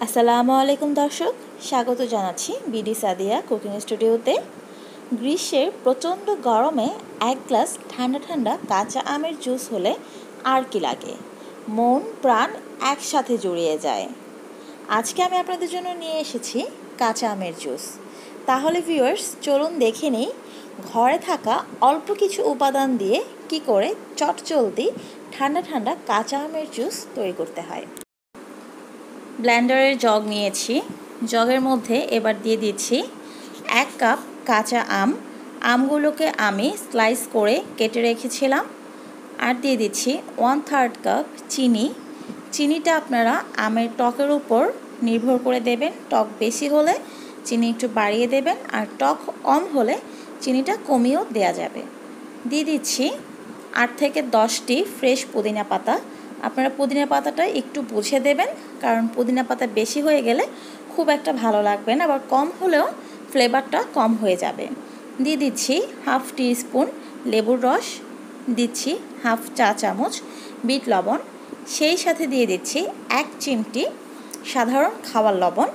আসসালামু আলাইকুম দর্শক, স্বাগত জানাচ্ছি বিডি সাদিয়া কুকিং স্টুডিওতে। গ্রীষ্মের প্রচণ্ড গরমে এক গ্লাস ঠান্ডা ঠান্ডা কাঁচা আমের জুস হলে আর কি লাগে, মন প্রাণ একসাথে জুড়িয়ে যায়। আজকে আমি আপনাদের জন্য নিয়ে এসেছি কাঁচা আমের জুস। তাহলে ভিউয়ার্স, চলুন দেখে নিই ঘরে থাকা অল্প কিছু উপাদান দিয়ে কি করে চটজলদি ঠান্ডা ঠান্ডা কাঁচা আমের জুস তৈরি করতে হয়। ব্লেন্ডারের জগ নিয়েছি, জগের মধ্যে এবার দিয়ে দিচ্ছি 1 কাপ কাঁচা আম। আমগুলোকে আমি স্লাইস করে কেটে রেখেছিলাম। আর দিয়ে দিচ্ছি 1/3 কাপ চিনি। চিনিটা আপনারা আমের টকের উপর নির্ভর করে দেবেন। টক বেশি হলে চিনি একটু বাড়িয়ে দেবেন, আর টক কম হলে চিনিটা কমিয়েও দেওয়া যাবে। দিয়ে দিচ্ছি 8 থেকে 10টি ফ্রেশ পুদিনা পাতা। আপনারা পুদিনা পাতাটা একটু বুঝে দেবেন, কারণ পুদিনা পাতা বেশি হয়ে গেলে খুব একটা ভালো লাগবে না, আবার কম হলেও ফ্লেভারটা কম হয়ে যাবে। দিয়ে দিচ্ছি 1/2 টিস্পুন লেবুর রস, দিচ্ছি 1/2 চা চামচ বিট লবণ, সেই সাথে দিয়ে দিচ্ছি 1 চিমটি সাধারণ খাওয়ার লবণ।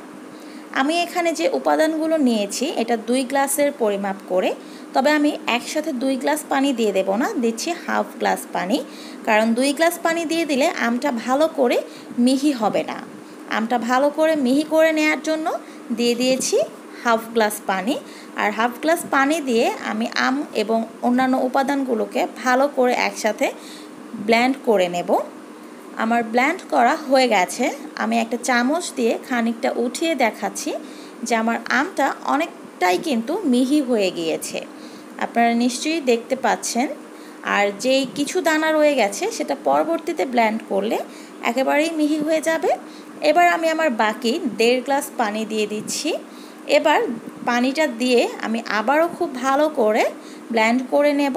আমি এখানে যে উপাদানগুলো নিয়েছি এটা 2 গ্লাসের পরিমাপ করে, তবে আমি একসাথে 2 গ্লাস পানি দিয়ে দেব না, দিচ্ছি 1/2 গ্লাস পানি। কারণ 2 গ্লাস পানি দিয়ে দিলে আমটা ভালো করে মিহি হবে না। আমটা ভালো করে মিহি করে নেওয়ার জন্য দিয়ে দিয়েছি 1/2 গ্লাস পানি। আর 1/2 গ্লাস পানি দিয়ে আমি আম এবং অন্যান্য উপাদানগুলোকে ভালো করে একসাথে ব্লেন্ড করে নেব। আমার ব্লেন্ড করা হয়ে গেছে। আমি একটা চামচ দিয়ে খানিকটা উঠিয়ে দেখাচ্ছি যে আমার আমটা অনেকটাই কিন্তু মিহি হয়ে গিয়েছে, আপনারা নিশ্চয়ই দেখতে পাচ্ছেন। আর যেই কিছু দানা রয়ে গেছে সেটা পরবর্তীতে ব্লেন্ড করলে একেবারেই মিহি হয়ে যাবে। এবার আমি আমার বাকি 1.5 গ্লাস পানি দিয়ে দিচ্ছি। এবার পানিটা দিয়ে আমি আবারও খুব ভালো করে ব্লেন্ড করে নেব।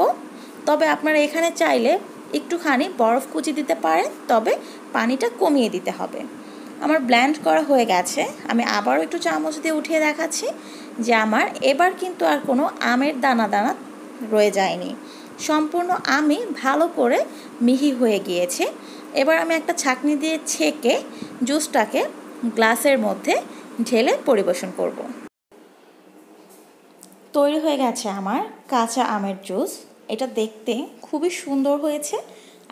তবে আপনারা এখানে চাইলে একটুখানি বরফ কুচি দিতে পারেন, তবে পানিটা কমিয়ে দিতে হবে। আমার ব্লেন্ড করা হয়ে গেছে। আমি আবারও একটু চামচ দিয়ে উঠিয়ে দেখাচ্ছি যে আমার এবার কিন্তু আর কোনো আমের দানা দানা রয়ে যায়নি, সম্পূর্ণ আমই ভালো করে মিহি হয়ে গিয়েছে। এবার আমি একটা ছাঁকনি দিয়ে ছেঁকে জুসটাকে গ্লাসের মধ্যে ঢেলে পরিবেশন করব। তৈরি হয়ে গেছে আমার কাঁচা আমের জুস। এটা দেখতে খুবই সুন্দর হয়েছে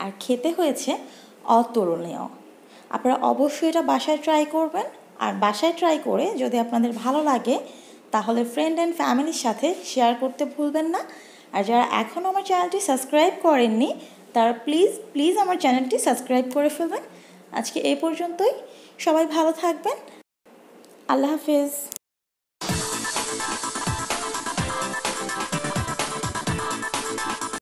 আর খেতে হয়েছে অতুলনীয়। আপনারা অবশ্যই এটা বাসায় ট্রাই করবেন। আর বাসায় ট্রাই করে যদি আপনাদের ভালো লাগে তাহলে ফ্রেন্ড অ্যান্ড ফ্যামিলির সাথে শেয়ার করতে ভুলবেন না। আর যারা এখনও আমার চ্যানেলটি সাবস্ক্রাইব করেননি তারা প্লিজ আমার চ্যানেলটি সাবস্ক্রাইব করে ফেলবেন। আজকে এই পর্যন্তই। সবাই ভালো থাকবেন। আল্লাহ হাফেজ।